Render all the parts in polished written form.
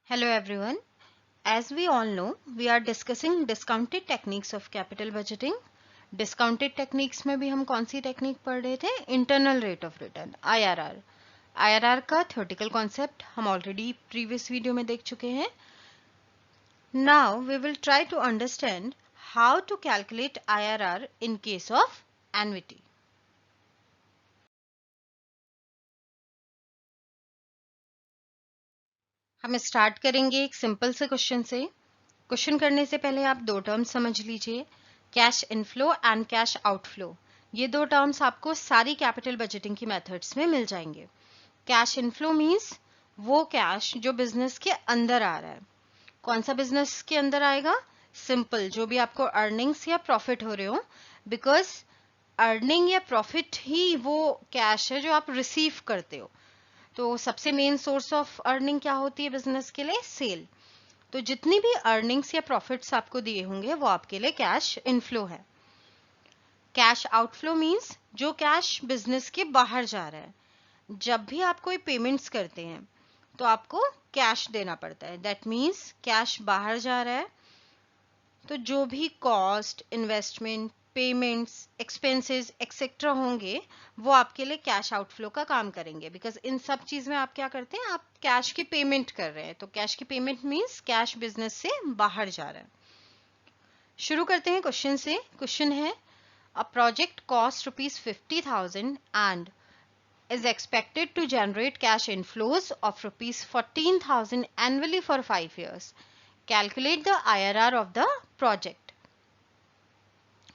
Hello everyone. As we all know, we are discussing discounted techniques of capital budgeting. Discounted techniques में भी हम कौन सी technique पढ़ रहे थे? Internal rate of return IRR. IRR का theoretical concept हम ऑलरेडी previous वीडियो में देख चुके हैं. Now we will try to understand how to calculate IRR in case of annuity. हम स्टार्ट करेंगे एक सिंपल से क्वेश्चन से. क्वेश्चन करने से पहले आप दो टर्म्स समझ लीजिए, cash inflow and cash outflow. ये दो टर्म्स आपको सारी कैपिटल बजटिंग की मेथड्स में मिल जाएंगे. कैश इनफ्लो मींस वो कैश जो बिजनेस के अंदर आ रहा है. कौन सा बिजनेस के अंदर आएगा? सिंपल, जो भी आपको अर्निंग्स या प्रॉफिट हो रहे हो, बिकॉज अर्निंग या प्रॉफिट ही वो कैश है जो आप रिसीव करते हो. तो सबसे मेन सोर्स ऑफ अर्निंग क्या होती है बिजनेस के लिए? सेल. तो जितनी भी अर्निंग्स या प्रॉफिट्स आपको दिए होंगे वो आपके लिए कैश इनफ्लो है. कैश आउटफ्लो मींस जो कैश बिजनेस के बाहर जा रहा है. जब भी आप कोई पेमेंट्स करते हैं तो आपको कैश देना पड़ता है. दैट मींस कैश बाहर जा रहा है, तो जो भी cost, investment, payments, expenses etcetera होंगे वो आपके लिए कैश आउटफ्लो का काम करेंगे. बिकॉज इन सब चीज में आप क्या करते हैं? आप कैश की पेमेंट कर रहे हैं. तो कैश की पेमेंट मींस कैश बिजनेस से बाहर जा रहा है. शुरू करते हैं क्वेश्चन से. क्वेश्चन है, अ project cost ₹50,000 and is expected to generate cash inflows of ₹14,000 annually for 5 years. Calculate the IRR of the project.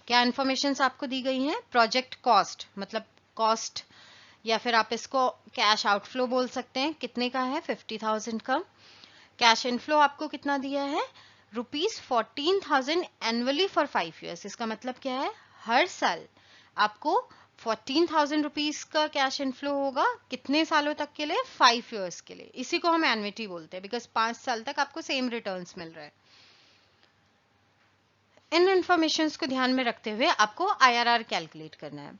क्या इन्फॉर्मेशंस आपको दी गई हैं? प्रोजेक्ट कॉस्ट मतलब कॉस्ट, या फिर आप इसको कैश आउटफ्लो बोल सकते हैं. कितने का है? 50,000 का. कैश इनफ्लो आपको कितना दिया है? ₹14,000 एनुअली फॉर 5 years. इसका मतलब क्या है? हर साल आपको 14,000 रुपीज का कैश इनफ्लो होगा. कितने सालों तक के लिए? 5 years के लिए. इसी को हम एन्युटी बोलते हैं, बिकॉज 5 साल तक आपको सेम रिटर्न्स मिल रहा है. इन इंफॉर्मेशंस को ध्यान में रखते हुए आपको IRR कैलकुलेट करना है.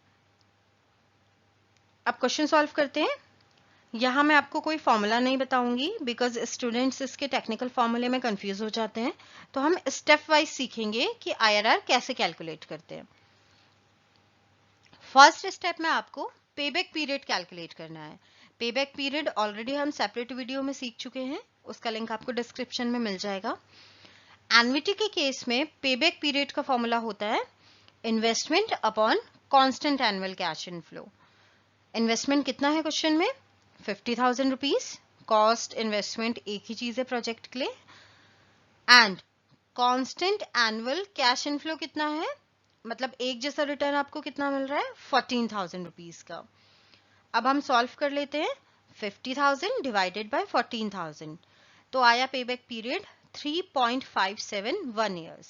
अब क्वेश्चन सॉल्व करते हैं. यहाँ मैं आपको कोई फॉर्मूला नहीं बताऊंगी, बिकॉज स्टूडेंट्स इसके टेक्निकल फॉर्मूले में कंफ्यूज हो जाते हैं. तो हम स्टेप वाइज सीखेंगे कि IRR कैसे कैलकुलेट करते हैं. फर्स्ट स्टेप में आपको पेबैक पीरियड कैलकुलेट करना है. पेबैक पीरियड ऑलरेडी हम सेपरेट वीडियो में सीख चुके हैं, उसका लिंक आपको डिस्क्रिप्शन में मिल जाएगा. एन्युटी के केस में पेबैक पीरियड का फॉर्मूला होता है investment upon constant annual cash inflow. Investment कितना है क्वेश्चन में? 50,000 रुपीज. कॉस्ट, इन्वेस्टमेंट एक ही चीज है प्रोजेक्ट के लिए. And constant annual cash inflow कितना है? मतलब एक जैसा रिटर्न आपको कितना मिल रहा है? 14,000 रुपीज का. अब हम सॉल्व कर लेते हैं. 50,000 डिवाइडेड बाय 14,000, तो आया payback period 3.571 years.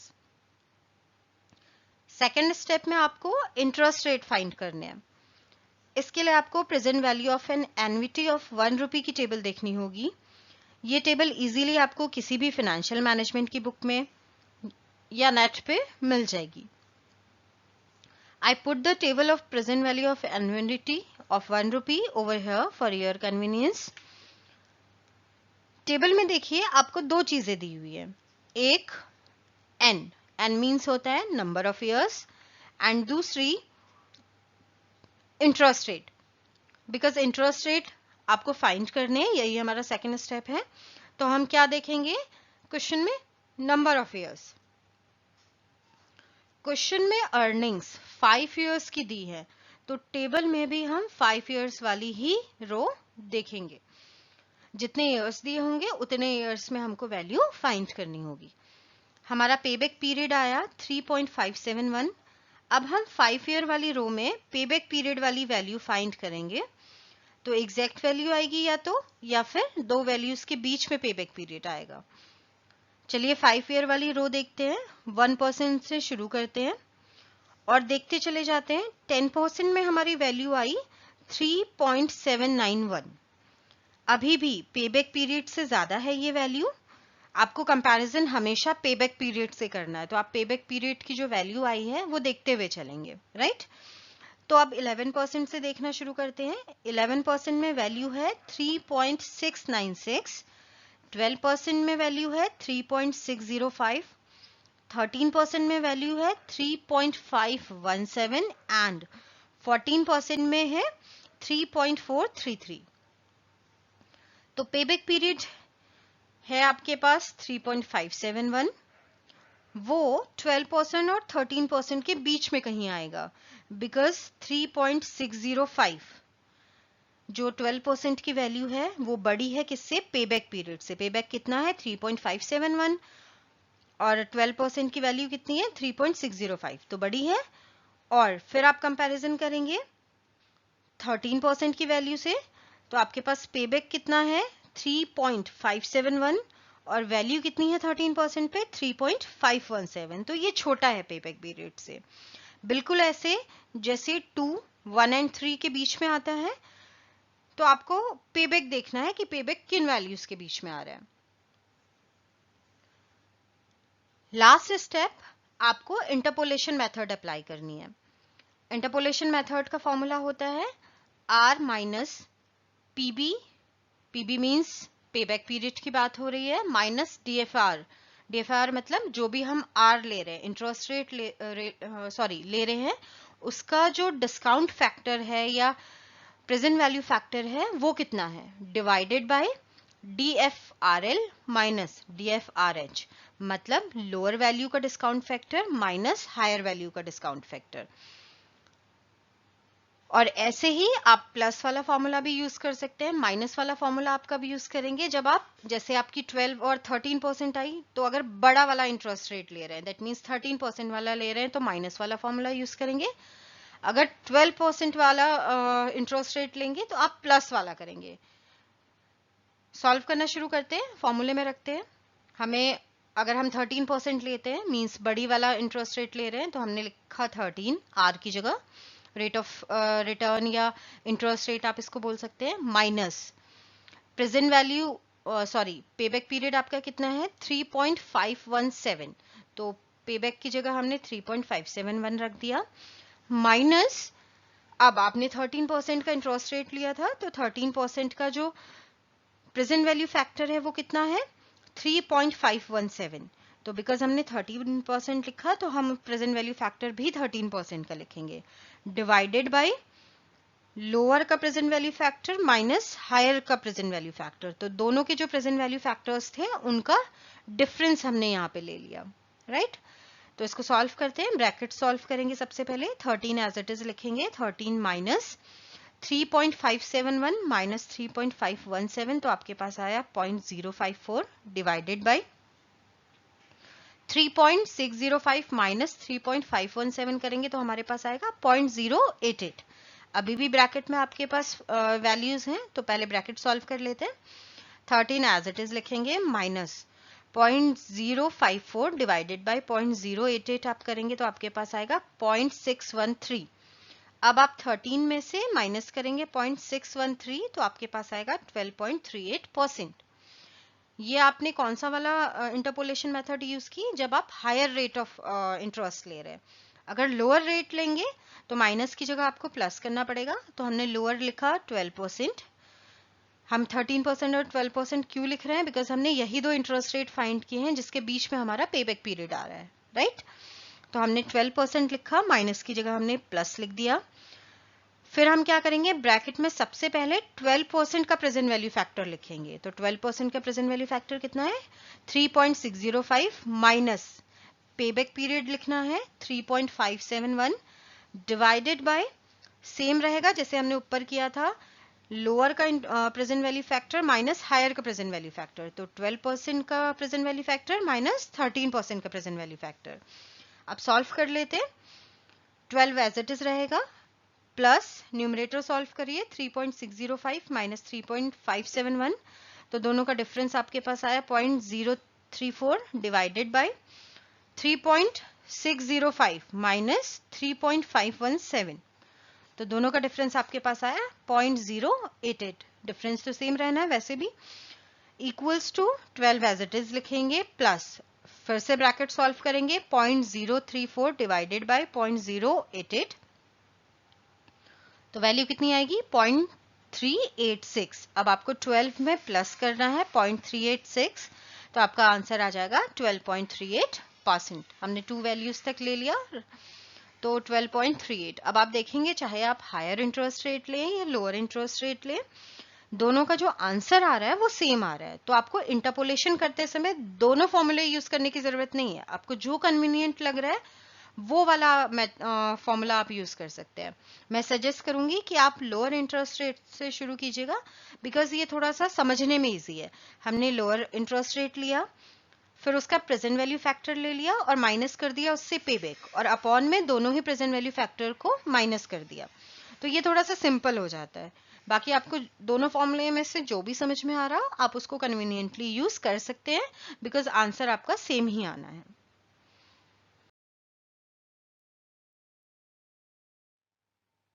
Second step में आपको इंटरेस्ट रेट फाइंड करने हैं. इसके लिए आपको present value of an annuity of ₹1 की टेबल देखनी होगी. ये टेबल इजीली आपको किसी भी फाइनेंशियल मैनेजमेंट की बुक में या नेट पे मिल जाएगी. I put the table of present value of annuity of ₹1 over here for your convenience. Table में देखिए आपको दो चीजें दी हुई है. एक n मीन्स होता है नंबर ऑफ इयर्स, एंड दूसरी interest rate. Because interest rate आपको फाइंड करने, यही हमारा सेकेंड स्टेप है. तो हम क्या देखेंगे क्वेश्चन में? Number of years. क्वेश्चन में अर्निंग्स 5 years की दी है, तो टेबल में भी हम 5 years वाली ही रो देखेंगे. जितने इयर्स दिए होंगे उतने इयर्स में हमको वैल्यू फाइंड करनी होगी. हमारा पेबैक पीरियड आया 3.571. अब हम 5 year वाली रो में पेबैक पीरियड वाली वैल्यू फाइंड करेंगे. तो एग्जैक्ट वैल्यू आएगी या फिर दो वैल्यूज के बीच में पेबैक पीरियड आएगा. चलिए 5 year वाली रो देखते हैं. 1% से शुरू करते हैं और देखते चले जाते हैं. 10% में हमारी वैल्यू आई 3.791. अभी भी पेबैक पीरियड से ज्यादा है ये वैल्यू. आपको कंपैरिजन हमेशा पेबैक पीरियड से करना है. तो आप पेबैक पीरियड की जो वैल्यू आई है वो देखते हुए चलेंगे, राइट. तो अब 11% से देखना शुरू करते हैं. 11% में वैल्यू है 3.696. 12% में वैल्यू है 3.605, 13% में वैल्यू है 3.517 एंड 14% में है 3.433। तो पेबैक पीरियड है आपके पास 3.571, वो 12% और 13% के बीच में कहीं आएगा, बिकॉज 3.605 जो 12% की वैल्यू है वो बड़ी है किससे? पेबैक पीरियड से। पेबैक कितना है? 3.571 और 12% की वैल्यू कितनी है? 3.605, तो बड़ी है। और फिर आप कंपैरिजन करेंगे 13% की वैल्यू से, तो आपके पास पेबैक कितना है? 3.571 और वैल्यू कितनी है 13% पे? 3.517, तो ये छोटा है पेबैक पीरियड से। बिल्कुल ऐसे जैसे 2, 1 एंड 3 के बीच में आता है, तो आपको पेबैक देखना है कि पेबैक किन वैल्यूज के बीच में आ रहा है। लास्ट स्टेप, आपको इंटरपोलेशन मेथड अप्लाई करनी है। इंटरपोलेशन मेथड का फॉर्मूला होता है R minus PB, PB means payback period की बात हो रही है, माइनस DFR, DFR मतलब जो भी हम R ले रहे हैं, इंटरेस्ट रेट ले रहे हैं, उसका जो डिस्काउंट फैक्टर है या प्रेजेंट वैल्यू फैक्टर है वो कितना है, divided by DFRL minus DFRH, मतलब लोअर वैल्यू का discount factor minus higher value का डिस्काउंट फैक्टर। और ऐसे ही आप प्लस वाला फॉर्मूला भी यूज कर सकते हैं, माइनस वाला फॉर्मूला आप कब यूज करेंगे? जब आप, जैसे आपकी 12 और 13% आई, तो अगर बड़ा वाला इंटरेस्ट रेट ले रहे हैं, दैट मीन्स 13% वाला ले रहे हैं, तो माइनस वाला फॉर्मूला यूज करेंगे। अगर 12% वाला इंटरेस्ट रेट लेंगे तो आप प्लस वाला करेंगे। सॉल्व करना शुरू करते हैं, फॉर्मूले में रखते हैं। हमें, अगर हम 13% लेते हैं, मींस बड़ी वाला इंटरेस्ट रेट ले रहे हैं, तो हमने लिखा 13 R की जगह, रेट ऑफ रिटर्न या इंटरेस्ट रेट आप इसको बोल सकते हैं, minus present value, sorry payback period आपका कितना है? 3.517, तो पेबैक की जगह हमने 3.571 रख दिया, माइनस अब आपने 13% का इंटरेस्ट रेट लिया था, तो 13% का जो प्रेजेंट वैल्यू फैक्टर है वो कितना है? 3.517, तो बिकॉज हमने 13% लिखा, तो हम प्रेजेंट वैल्यू फैक्टर भी 13% का लिखेंगे, डिवाइडेड बाय लोअर का present value factor minus higher का प्रेजेंट वैल्यू फैक्टर। तो दोनों के जो प्रेजेंट वैल्यू फैक्टर्स थे उनका डिफरेंस हमने यहाँ पे ले लिया, राइट? तो इसको सॉल्व करते हैं, ब्रैकेट सॉल्व करेंगे। सबसे पहले 13 एज इट इज लिखेंगे, 13 माइनस 3.571 माइनस 3.517, तो आपके पास आया 0.054, डिवाइडेड बाय 3.605 माइनस 3.517 करेंगे तो हमारे पास आएगा 0.088। अभी भी ब्रैकेट में आपके पास वैल्यूज हैं, तो पहले ब्रैकेट सॉल्व कर लेते हैं। 13 एज इट इज लिखेंगे, माइनस 0.054 डिवाइडेड बाय 0.088 आप करेंगे तो आपके पास आएगा 0.613। अब आप 13 में से माइनस करेंगे 0.613, तो आपके पास आएगा 12.38%। ये आपने कौन सा वाला इंटरपोलेशन मेथड यूज की? जब आप हायर रेट ऑफ इंटरेस्ट ले रहे हैं। अगर लोअर रेट लेंगे तो माइनस की जगह आपको प्लस करना पड़ेगा, तो हमने लोअर लिखा 12%। हम 13% और 12% क्यों लिख रहे हैं? बिकॉज हमने यही दो इंटरेस्ट रेट फाइंड किए हैं जिसके बीच में हमारा पेबैक पीरियड आ रहा है, राइट? तो हमने 12% लिखा, माइनस की जगह हमने प्लस लिख दिया। फिर हम क्या करेंगे, ब्रैकेट में सबसे पहले 12% का प्रेजेंट वैल्यू फैक्टर लिखेंगे। तो 12% का प्रेजेंट वैल्यू फैक्टर कितना है? 3.605 माइनस पेबैक पीरियड लिखना है 3.571, डिवाइडेड बाय सेम रहेगा जैसे हमने ऊपर किया था, लोअर का present value factor minus higher का प्रेजेंट वैल्यू फैक्टर, तो 12% का प्रेजेंट वैल्यू फैक्टर माइनस 13% का प्रेजेंट वैल्यू फैक्टर। अब सॉल्व कर लेते हैं, 12 एज इट इज रहेगा, प्लस न्यूमरेटर सॉल्व करिए, 3.605 माइनस 3.571, तो दोनों का डिफरेंस आपके पास आया 0.034, डिवाइडेड बाय 3.605 माइनस 3.517, तो दोनों का डिफरेंस आपके पास आया 0.088। डिफरेंस तो सेम रहना है वैसे भी, equals to 12 as it is लिखेंगे, प्लस फिर से ब्रैकेट सॉल्व करेंगे, 0.034 डिवाइडेड बाय 0.088, तो वैल्यू कितनी आएगी? 0.386। अब आपको 12 में प्लस करना है 0.386, तो आपका आंसर आ जाएगा 12.38%। हमने 2 वैल्यूज तक ले लिया, तो 12.38। अब आप देखेंगे चाहे आप हायर इंटरेस्ट रेट लें या लोअर इंटरेस्ट रेट लें, दोनों का जो आंसर आ रहा है वो सेम आ रहा है। तो आपको इंटरपोलेशन करते समय दोनों फॉर्मूले यूज करने की जरूरत नहीं है, आपको जो कन्वीनियंट लग रहा है वो वाला फॉर्मूला आप यूज कर सकते हैं। मैं सजेस्ट करूंगी कि आप लोअर इंटरेस्ट रेट से शुरू कीजिएगा, बिकॉज ये थोड़ा सा समझने में इजी है। हमने लोअर इंटरेस्ट रेट लिया, फिर उसका प्रेजेंट वैल्यू फैक्टर ले लिया और माइनस कर दिया उससे पे बैक, और अपॉन में दोनों ही प्रेजेंट वैल्यू फैक्टर को माइनस कर दिया, तो ये थोड़ा सा सिंपल हो जाता है। बाकी आपको दोनों फॉर्मूले में से जो भी समझ में आ रहा आप उसको कन्वीनियंटली यूज कर सकते हैं, बिकॉज आंसर आपका सेम ही आना है।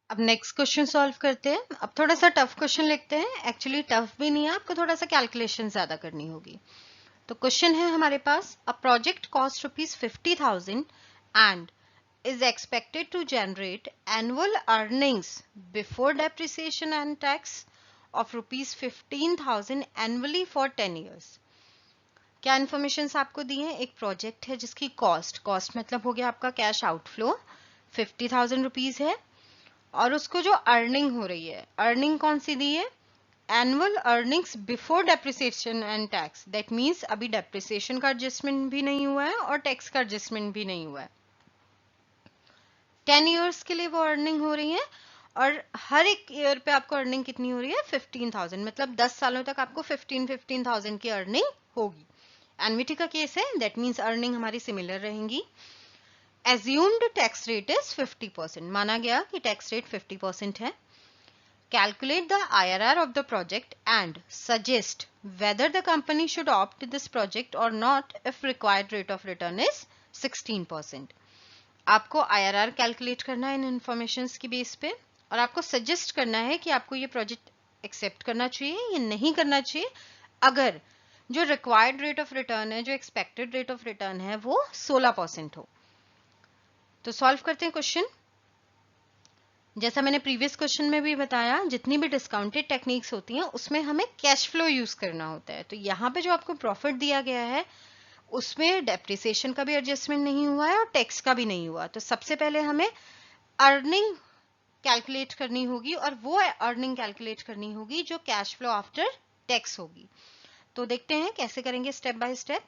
अब नेक्स्ट क्वेश्चन सॉल्व करते हैं। अब थोड़ा सा टफ क्वेश्चन लिखते हैं, एक्चुअली टफ भी नहीं है, आपको थोड़ा सा कैलकुलेशन ज्यादा करनी होगी। तो क्वेश्चन है हमारे पास, a project cost ₹50,000 and is expected to generate annual earnings before depreciation and tax of ₹15,000 annually for 10 years। क्या इन्फॉर्मेशन आपको दी है? एक प्रोजेक्ट है जिसकी कॉस्ट मतलब हो गया आपका कैश आउटफ्लो, ₹50,000 है, और उसको जो अर्निंग हो रही है, अर्निंग कौन सी दी है? Annual earnings before depreciation and tax. That means अभी डेप्रिसिएशन का एडजस्टमेंट भी नहीं हुआ है और टैक्स का एडजस्टमेंट भी नहीं हुआ है। 10 ईयर्स के लिए वो अर्निंग हो रही है, और हर एक ईयर पे आपको अर्निंग कितनी हो रही है? 15,000, मतलब 10 सालों तक आपको 15,000 की अर्निंग होगी। एन्युटी का केस है, दैट मीन्स अर्निंग हमारी सिमिलर रहेंगी। एज्यूम्ड टैक्स रेट इज 50%, माना गया कि टैक्स रेट 50% है। Calculate the IRR of the project and suggest whether the company should opt this project or not if required rate of return is 16%। आपको IRR calculate करना है इन informations की base पे, और आपको सजेस्ट करना है कि आपको ये प्रोजेक्ट एक्सेप्ट करना चाहिए या नहीं करना चाहिए, अगर जो रिक्वायर्ड रेट ऑफ रिटर्न है, जो एक्सपेक्टेड रेट ऑफ रिटर्न है, वो 16% हो। तो सॉल्व करते हैं क्वेश्चन। जैसा मैंने प्रीवियस क्वेश्चन में भी बताया, जितनी भी डिस्काउंटेड टेक्निक्स होती हैं उसमें हमें कैश फ्लो यूज करना होता है। तो यहाँ पे जो आपको प्रॉफिट दिया गया है उसमें डेप्रिसिएशन का भी एडजस्टमेंट नहीं हुआ है और टैक्स का भी नहीं हुआ। तो सबसे पहले हमें अर्निंग कैलकुलेट करनी होगी, और वो अर्निंग कैलकुलेट करनी होगी जो कैश फ्लो आफ्टर टैक्स होगी। तो देखते हैं कैसे करेंगे स्टेप बाय स्टेप।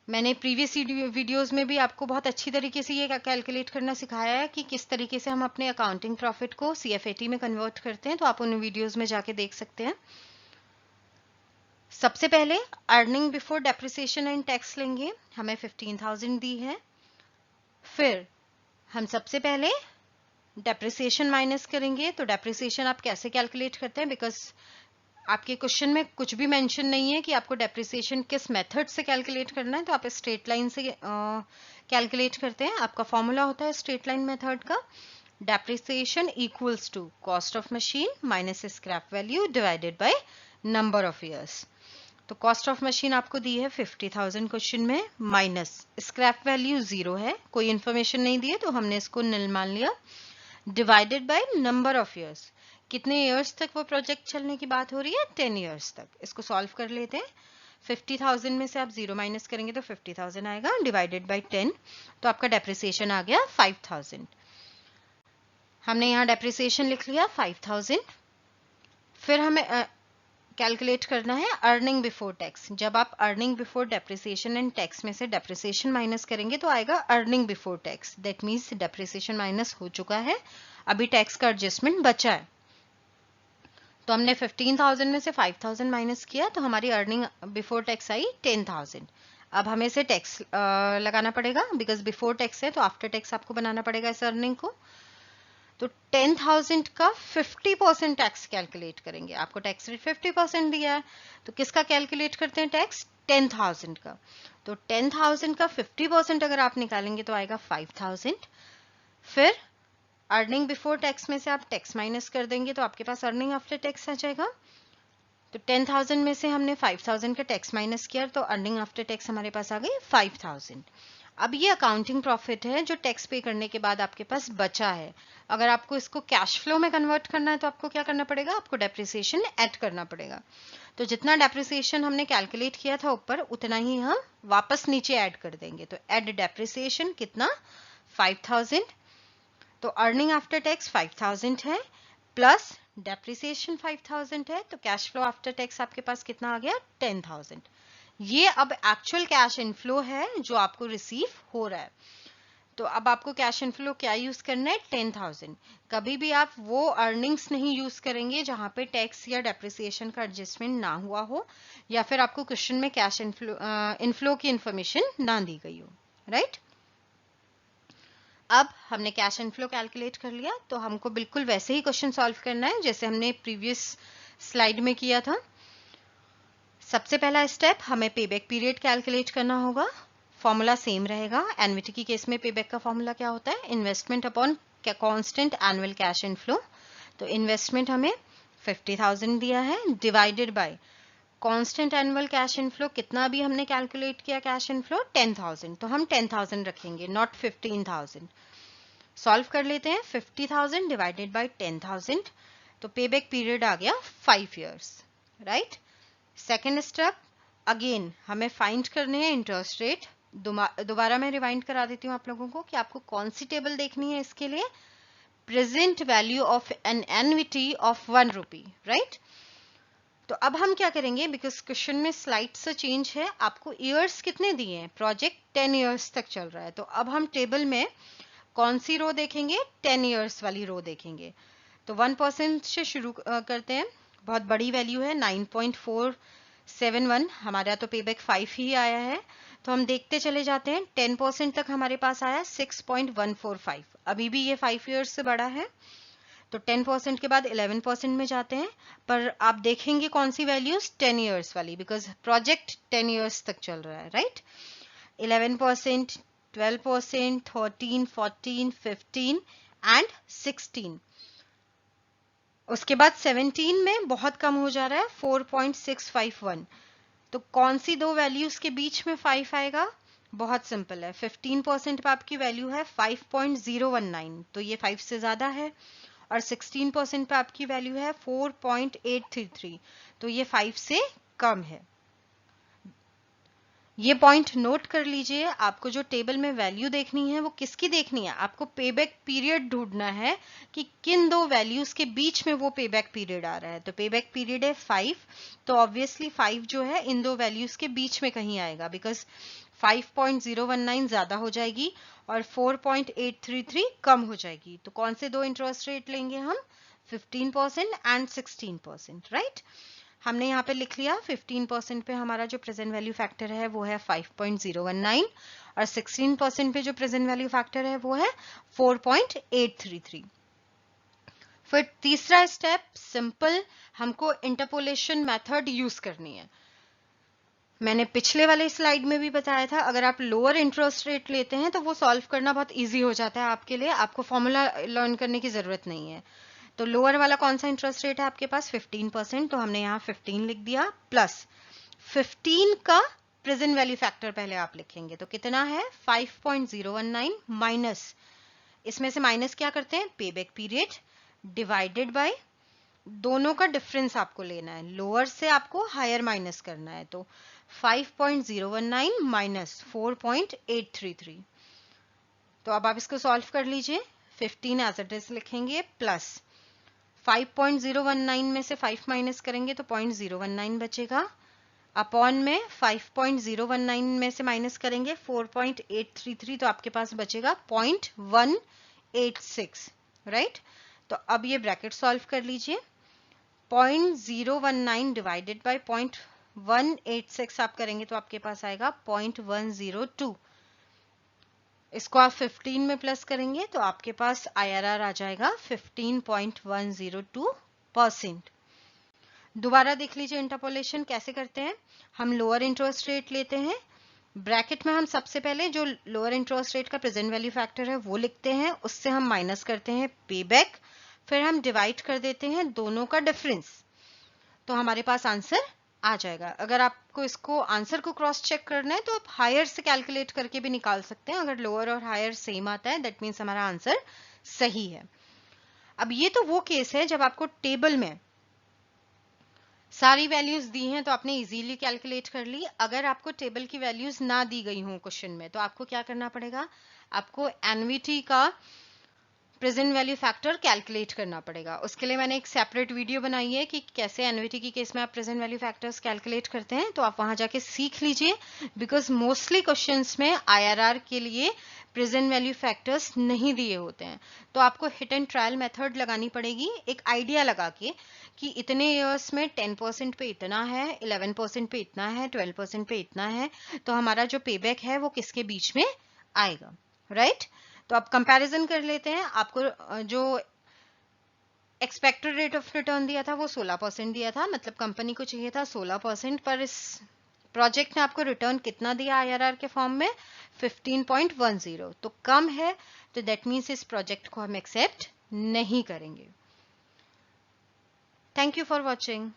मैंने प्रीवियस वीडियोस में भी आपको बहुत अच्छी तरीके से ये कैलकुलेट करना सिखाया है कि किस तरीके से हम अपने अकाउंटिंग प्रॉफिट को CFAT में कन्वर्ट करते हैं, तो आप उन वीडियोस में जाके देख सकते हैं। सबसे पहले earning before depreciation and tax लेंगे, हमें 15,000 दी है। फिर हम सबसे पहले डेप्रिसिएशन माइनस करेंगे। तो डेप्रिसिएशन आप कैसे कैलकुलेट करते हैं, बिकॉज आपके क्वेश्चन में कुछ भी मेंशन नहीं है कि आपको डेप्रिसिएशन किस मेथड से कैलकुलेट करना है, तो आप स्ट्रेट लाइन से कैलकुलेट करते हैं। आपका फॉर्मूला होता है स्ट्रेट लाइन मेथड का, depreciation equals to cost of machine minus scrap value divided by number of years. तो कॉस्ट ऑफ मशीन आपको दी है 50,000 क्वेश्चन में, माइनस स्क्रैप वैल्यू 0 है, कोई इंफॉर्मेशन नहीं दी है तो हमने इसको निल मान लिया, divided by number of years. कितने ईयर्स तक वो प्रोजेक्ट चलने की बात हो रही है? 10 ईयर्स तक। इसको सॉल्व कर लेते हैं। 50,000 में से आप 0 माइनस करेंगे तो 50,000 आएगा, डिवाइडेड बाय 10, तो आपका डेप्रिसिएशन आ गया 5,000। हमने यहाँ डेप्रिसिएशन लिख लिया 5,000। फिर हमें कैलकुलेट करना है अर्निंग बिफोर टैक्स। जब आप earning before depreciation and tax में से डेप्रिसिएशन माइनस करेंगे तो आएगा earning before tax. That means depreciation minus हो चुका है, अभी टैक्स का एडजस्टमेंट बचा है। तो हमने 15,000 में से 5,000 माइनस किया, तो हमारी अर्निंग बिफोर टैक्स आई 10,000। अब हमें इसे टैक्स लगाना पड़ेगा, बिकॉज बिफोर टैक्स है तो आफ्टर टैक्स आपको बनाना पड़ेगा इस अर्निंग को। तो 10,000 का 50% टैक्स कैलकुलेट करेंगे। आपको टैक्स रेट 50% दिया है, तो किसका कैलकुलेट करते हैं टैक्स? 10,000 का। तो 10,000 का 50% अगर आप निकालेंगे तो आएगा 5,000। फिर अर्निंग बिफोर टैक्स में से आप टैक्स माइनस कर देंगे तो आपके पास अर्निंग आफ्टर टैक्स आ जाएगा। तो 10,000 में से हमने 5,000 का टैक्स माइनस किया, तो अर्निंग आफ्टर टैक्स हमारे पास आ गई 5,000। अब ये अकाउंटिंग प्रॉफिट है जो टैक्स पे करने के बाद आपके पास बचा है। अगर आपको इसको कैश फ्लो में कन्वर्ट करना है तो आपको क्या करना पड़ेगा, आपको डेप्रिसिएशन ऐड करना पड़ेगा। तो जितना डेप्रिसिएशन हमने कैलकुलेट किया था ऊपर, उतना ही हम वापस नीचे ऐड कर देंगे। तो ऐड डेप्रिसिएशन कितना, 5000। तो अर्निंग आफ्टर टैक्स 5000 है, प्लस डेप्रिसिएशन 5000 है, तो कैश फ्लो आफ्टर टैक्स आपके पास कितना आ गया, 10000। ये अब एक्चुअल कैश इनफ्लो है जो आपको रिसीव हो रहा है। तो अब आपको कैश इनफ्लो क्या यूज करना है, 10000। कभी भी आप वो अर्निंग्स नहीं यूज करेंगे जहां पे टैक्स या डेप्रिसिएशन का एडजस्टमेंट ना हुआ हो, या फिर आपको क्वेश्चन में कैश इनफ्लो की इंफॉर्मेशन ना दी गई हो, राइट। अब हमने कैश इनफ्लो कैलकुलेट कर लिया, तो हमको बिल्कुल वैसे ही क्वेश्चन सॉल्व करना है जैसे हमने प्रीवियस स्लाइड में किया था। सबसे पहला स्टेप, हमें पेबैक पीरियड कैलकुलेट करना होगा। फॉर्मूला सेम रहेगा। एन्युटी के केस में पेबैक का फॉर्मूला क्या होता है, investment upon constant annual cash inflow. तो इन्वेस्टमेंट हमें 50,000 दिया है, divided bye constant annual cash inflow कितना अभी हमने कैलकुलेट किया कैश इनफ्लो, 10,000। तो हम 10,000 रखेंगे, नॉट 15,000। सॉल्व कर लेते हैं, 50,000 डिवाइडेड बाय 10,000, तो पेबैक पीरियड आ गया 5 years, right. Second step, again हमें फाइंड करने हैं इंटरेस्ट रेट। दोबारा मैं रिवाइंड करा देती हूँ आप लोगों को कि आपको कौन सी टेबल देखनी है इसके लिए, present value of an annuity of 1 rupee, right. तो अब हम क्या करेंगे, बिकॉज क्वेश्चन में स्लाइड से चेंज है, आपको ईयर्स कितने दिए हैं, प्रोजेक्ट 10 ईयर्स तक चल रहा है। तो अब हम टेबल में कौन सी रो देखेंगे, 10 ईयर्स वाली रो देखेंगे। तो 1% से शुरू करते हैं, बहुत बड़ी वैल्यू है 9.471, हमारा तो पेबैक 5 ही आया है। तो हम देखते चले जाते हैं, 10% तक हमारे पास आया 6.145, अभी भी ये 5 ईयर्स से बड़ा है। तो 10% के बाद 11% में जाते हैं, पर आप देखेंगे कौन सी वैल्यूज, 10 ईयर्स वाली, बिकॉज प्रोजेक्ट 10 ईयर्स तक चल रहा है, राइट। 11%, 12%, 13, 14, 15 एंड 16। उसके बाद 17 में बहुत कम हो जा रहा है, 4.651। तो कौन सी दो वैल्यूज के बीच में 5 आएगा, बहुत सिंपल है, 15% पे आपकी वैल्यू है 5.019, तो ये 5 से ज्यादा है। और 16% पे आपकी वैल्यू है 4.833, तो ये 5 से कम है। ये पॉइंट नोट कर लीजिए, आपको जो टेबल में वैल्यू देखनी है वो किसकी देखनी है, आपको पेबैक पीरियड ढूंढना है कि किन दो वैल्यूज के बीच में वो पेबैक पीरियड आ रहा है। तो पेबैक पीरियड है 5, तो ऑब्वियसली 5 जो है इन दो वैल्यूज के बीच में कहीं आएगा, बिकॉज 5.019 ज्यादा हो जाएगी और 4.833 कम हो जाएगी। तो कौन से दो इंटरेस्ट रेट लेंगे हम, 15% एंड 16%, राइट। हमने यहाँ पे लिख लिया, 15% पे हमारा जो प्रेजेंट वैल्यू फैक्टर है वो है 5.019 और 16% पे जो प्रेजेंट वैल्यू फैक्टर है वो है 4.833। फिर तीसरा स्टेप, सिंपल, हमको इंटरपोलेशन मेथड यूज करनी है। मैंने पिछले वाले स्लाइड में भी बताया था, अगर आप लोअर इंटरेस्ट रेट लेते हैं तो वो सॉल्व करना बहुत इजी हो जाता है आपके लिए, आपको फॉर्मूला लर्न करने की जरूरत नहीं है। तो लोअर वाला कौन सा इंटरेस्ट रेट है आपके पास, 15%, तो हमने यहाँ 15 लिख दिया, प्लस 15 का प्रेजेंट वैल्यू फैक्टर पहले आप लिखेंगे, तो कितना है 5.019 माइनस, इसमें से माइनस क्या करते हैं, पेबैक पीरियड, डिवाइडेड बाय, दोनों का डिफरेंस आपको लेना है, लोअर से आपको हायर माइनस करना है। तो 5.019 माइनस 4.833, तो अब आप इसको सॉल्व कर लीजिए, 15 एज इट इज लिखेंगे, प्लस 5.019 में से 5 माइनस करेंगे तो 0.019 बचेगा, अपॉन में 5.019 में से माइनस करेंगे 4.833, तो आपके पास बचेगा 0.186, राइट। तो अब ये ब्रैकेट सॉल्व कर लीजिए, 0.019 डिवाइडेड बाय 0.186 आप करेंगे तो आपके पास आएगा 0.102। इसको आप 15 में प्लस करेंगे तो आपके पास IRR आ जाएगा 15.102%। दोबारा देख लीजिए इंटरपोलेशन कैसे करते हैं, हम लोअर इंटरेस्ट रेट लेते हैं, ब्रैकेट में हम सबसे पहले जो लोअर इंटरेस्ट रेट का प्रेजेंट वैल्यू फैक्टर है वो लिखते हैं, उससे हम माइनस करते हैं पेबैक, फिर हम डिवाइड कर देते हैं दोनों का डिफरेंस, तो हमारे पास आंसर आ जाएगा। अगर आपको इसको आंसर को क्रॉस चेक करना है तो आप हायर से कैलकुलेट करके भी निकाल सकते हैं। अगर लोअर और हायर सेम आता है दैट मीन्स हमारा आंसर सही है। अब ये तो वो केस है जब आपको टेबल में सारी वैल्यूज दी हैं तो आपने इजीली कैलकुलेट कर ली। अगर आपको टेबल की वैल्यूज ना दी गई हों क्वेश्चन में तो आपको क्या करना पड़ेगा, आपको एनवीटी का प्रेजेंट वैल्यू फैक्टर कैलकुलेट करना पड़ेगा। उसके लिए मैंने एक सेपरेट वीडियो बनाई है कि कैसे एनवीटी की केस में आप प्रेजेंट वैल्यू फैक्टर्स कैलकुलेट करते हैं, तो आप वहां जाके सीख लीजिए। बिकॉज मोस्टली क्वेश्चंस में आईआरआर के लिए प्रेजेंट वैल्यू फैक्टर्स नहीं दिए होते हैं, तो आपको हिट एंड ट्रायल मेथड लगानी पड़ेगी एक आइडिया लगा के कि इतने ईयर्स में 10% पे इतना है, 11% पे इतना है, 12% पे इतना है, तो हमारा जो पेबैक है वो किसके बीच में आएगा, राइट? तो आप कंपैरिजन कर लेते हैं। आपको जो एक्सपेक्टेड रेट ऑफ रिटर्न दिया था वो 16% दिया था, मतलब कंपनी को चाहिए था 16%, पर इस प्रोजेक्ट ने आपको रिटर्न कितना दिया आईआरआर के फॉर्म में, 15.10, तो कम है, तो दैट मीन्स इस प्रोजेक्ट को हम एक्सेप्ट नहीं करेंगे। Thank you for watching.